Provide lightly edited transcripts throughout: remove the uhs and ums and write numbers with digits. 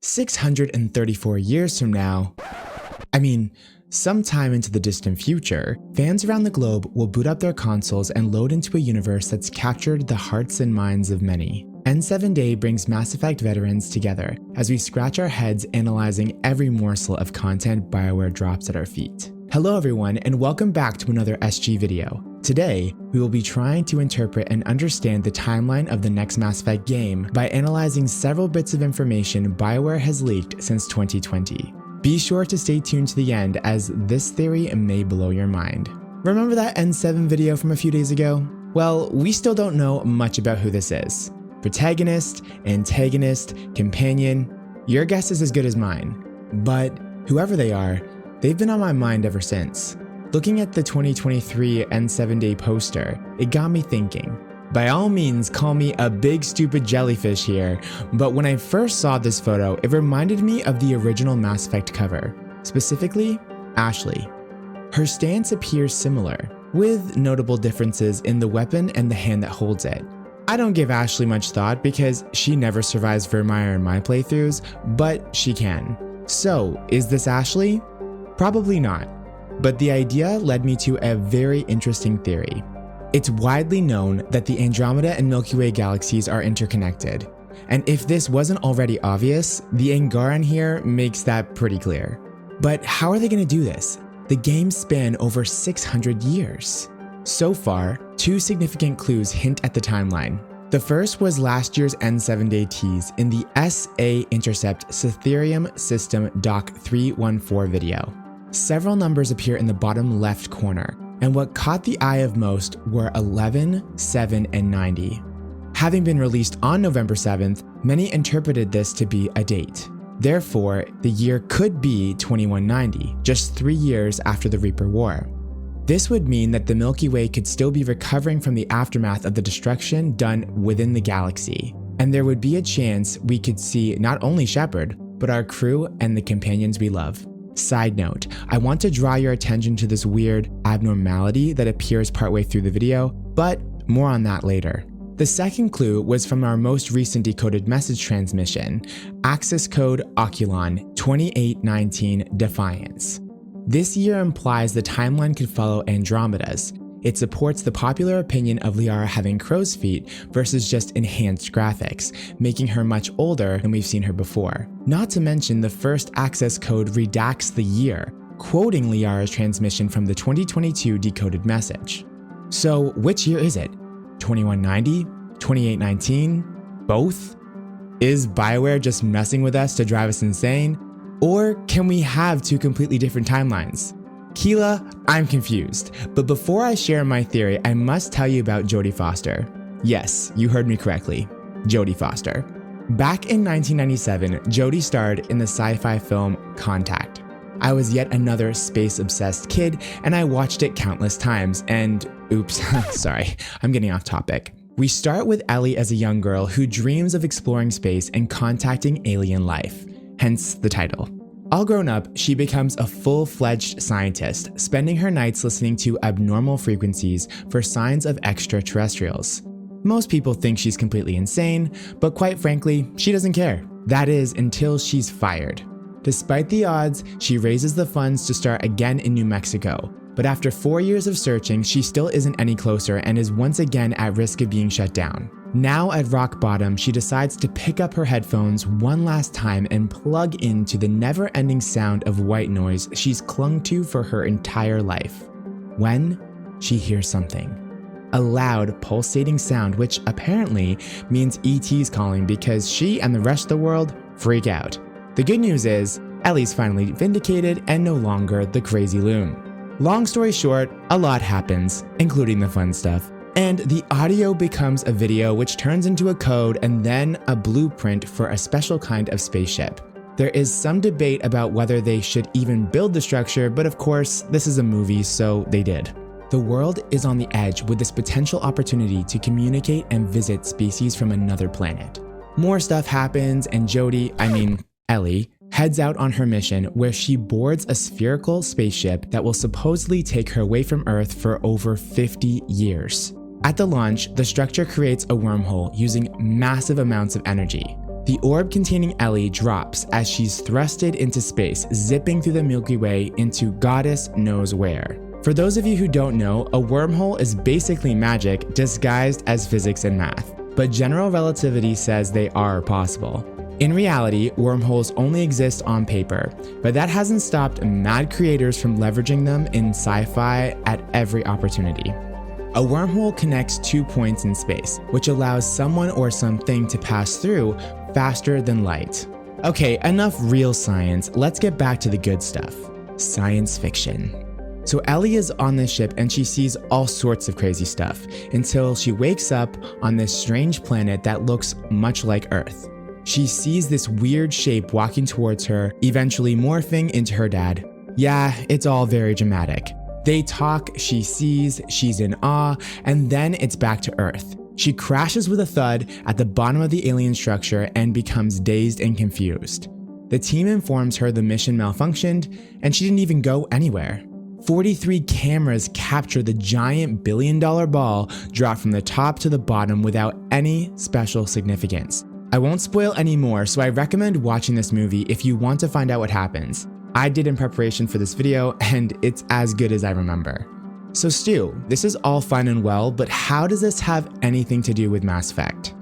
634 years from now, sometime into the distant future, fans around the globe will boot up their consoles and load into a universe that's captured the hearts and minds of many. N7 Day brings Mass Effect veterans together as we scratch our heads analyzing every morsel of content BioWare drops at our feet. Hello everyone, and welcome back to another SG video. Today, we will be trying to interpret and understand the timeline of the next Mass Effect game by analyzing several bits of information BioWare has leaked since 2020. Be sure to stay tuned to the end, as this theory may blow your mind. Remember that N7 video from a few days ago? Well, we still don't know much about who this is. Protagonist, antagonist, companion, your guess is as good as mine. But whoever they are, they've been on my mind ever since. Looking at the 2023 N7 Day poster, it got me thinking. By all means, call me a big stupid jellyfish here, but when I first saw this photo, it reminded me of the original Mass Effect cover, specifically Ashley. Her stance appears similar, with notable differences in the weapon and the hand that holds it. I don't give Ashley much thought because she never survives Vermeer in my playthroughs, but she can. So, is this Ashley? Probably not. But the idea led me to a very interesting theory. It's widely known that the Andromeda and Milky Way galaxies are interconnected. And if this wasn't already obvious, the Angaran here makes that pretty clear. But how are they going to do this? The games span over 600 years. So far, two significant clues hint at the timeline. The first was last year's N7 Day tease in the SA Intercept Cytherium System Doc 314 video. Several numbers appear in the bottom left corner, and what caught the eye of most were 11, 7, and 90. Having been released on November 7th, many interpreted this to be a date. Therefore, the year could be 2190, just 3 years after the Reaper War. This would mean that the Milky Way could still be recovering from the aftermath of the destruction done within the galaxy, and there would be a chance we could see not only Shepard, but our crew and the companions we love. Side note, I want to draw your attention to this weird abnormality that appears partway through the video, but more on that later. The second clue was from our most recent decoded message transmission, access code Oculon 2819 Defiance. This year implies the timeline could follow Andromeda's. It supports the popular opinion of Liara having crow's feet versus just enhanced graphics, making her much older than we've seen her before. Not to mention the first access code redacts the year, quoting Liara's transmission from the 2022 decoded message. So which year is it? 2190? 2819? Both? Is BioWare just messing with us to drive us insane? Or can we have two completely different timelines? Keela, I'm confused, but before I share my theory, I must tell you about Jodie Foster. Yes, you heard me correctly, Jodie Foster. Back in 1997, Jodie starred in the sci-fi film Contact. I was yet another space-obsessed kid, and I watched it countless times, and oops, sorry, I'm getting off topic. We start with Ellie as a young girl who dreams of exploring space and contacting alien life, hence the title. All grown up, she becomes a full-fledged scientist, spending her nights listening to abnormal frequencies for signs of extraterrestrials. Most people think she's completely insane, but quite frankly, she doesn't care. That is, until she's fired. Despite the odds, she raises the funds to start again in New Mexico, but after 4 years of searching, she still isn't any closer and is once again at risk of being shut down. Now at rock bottom, she decides to pick up her headphones one last time and plug into the never-ending sound of white noise she's clung to for her entire life. When she hears something. A loud, pulsating sound, which apparently means ET's calling because she and the rest of the world freak out. The good news is, Ellie's finally vindicated and no longer the crazy loon. Long story short, a lot happens, including the fun stuff. And the audio becomes a video which turns into a code and then a blueprint for a special kind of spaceship. There is some debate about whether they should even build the structure, but of course, this is a movie, so they did. The world is on the edge with this potential opportunity to communicate and visit species from another planet. More stuff happens and Ellie, heads out on her mission where she boards a spherical spaceship that will supposedly take her away from Earth for over 50 years. At the launch, the structure creates a wormhole using massive amounts of energy. The orb containing Ellie drops as she's thrusted into space, zipping through the Milky Way into goddess knows where. For those of you who don't know, a wormhole is basically magic disguised as physics and math, but general relativity says they are possible. In reality, wormholes only exist on paper, but that hasn't stopped mad creators from leveraging them in sci-fi at every opportunity. A wormhole connects 2 points in space, which allows someone or something to pass through faster than light. Okay, enough real science, let's get back to the good stuff. Science fiction. So Ellie is on this ship and she sees all sorts of crazy stuff until she wakes up on this strange planet that looks much like Earth. She sees this weird shape walking towards her, eventually morphing into her dad. Yeah, it's all very dramatic. They talk, she sees, she's in awe, and then it's back to Earth. She crashes with a thud at the bottom of the alien structure and becomes dazed and confused. The team informs her the mission malfunctioned and she didn't even go anywhere. 43 cameras capture the giant billion-dollar ball dropped from the top to the bottom without any special significance. I won't spoil any more, so I recommend watching this movie if you want to find out what happens. I did in preparation for this video, and it's as good as I remember. So Stu, this is all fine and well, but how does this have anything to do with Mass Effect?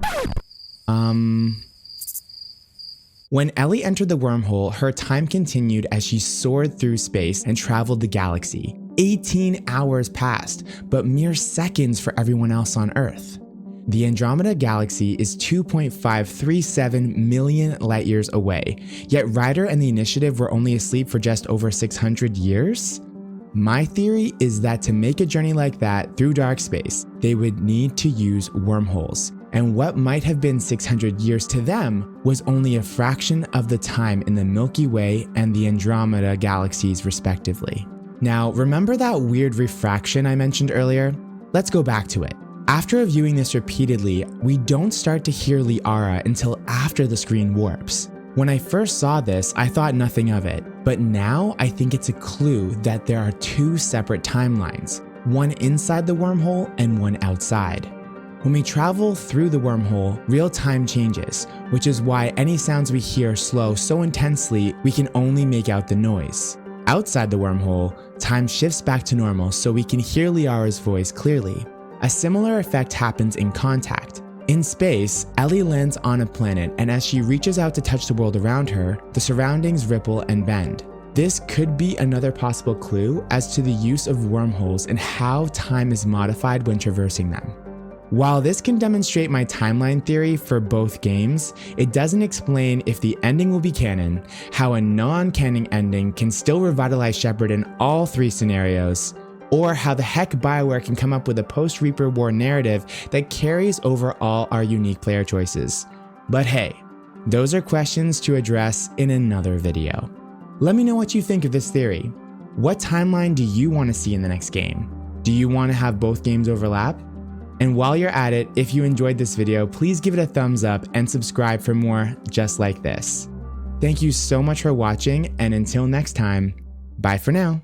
When Ellie entered the wormhole, her time continued as she soared through space and traveled the galaxy. 18 hours passed, but mere seconds for everyone else on Earth. The Andromeda galaxy is 2.537 million light years away, yet Ryder and the Initiative were only asleep for just over 600 years? My theory is that to make a journey like that through dark space, they would need to use wormholes. And what might have been 600 years to them was only a fraction of the time in the Milky Way and the Andromeda galaxies respectively. Now, remember that weird refraction I mentioned earlier? Let's go back to it. After viewing this repeatedly, we don't start to hear Liara until after the screen warps. When I first saw this, I thought nothing of it, but now I think it's a clue that there are 2 separate timelines, one inside the wormhole and one outside. When we travel through the wormhole, real time changes, which is why any sounds we hear slow so intensely we can only make out the noise. Outside the wormhole, time shifts back to normal so we can hear Liara's voice clearly. A similar effect happens in Contact. In space, Ellie lands on a planet, and as she reaches out to touch the world around her, the surroundings ripple and bend. This could be another possible clue as to the use of wormholes and how time is modified when traversing them. While this can demonstrate my timeline theory for both games, it doesn't explain if the ending will be canon, how a non-canon ending can still revitalize Shepard in all 3 scenarios, or how the heck BioWare can come up with a post-Reaper War narrative that carries over all our unique player choices. But hey, those are questions to address in another video. Let me know what you think of this theory. What timeline do you want to see in the next game? Do you want to have both games overlap? And while you're at it, if you enjoyed this video, please give it a thumbs up and subscribe for more just like this. Thank you so much for watching, and until next time, bye for now.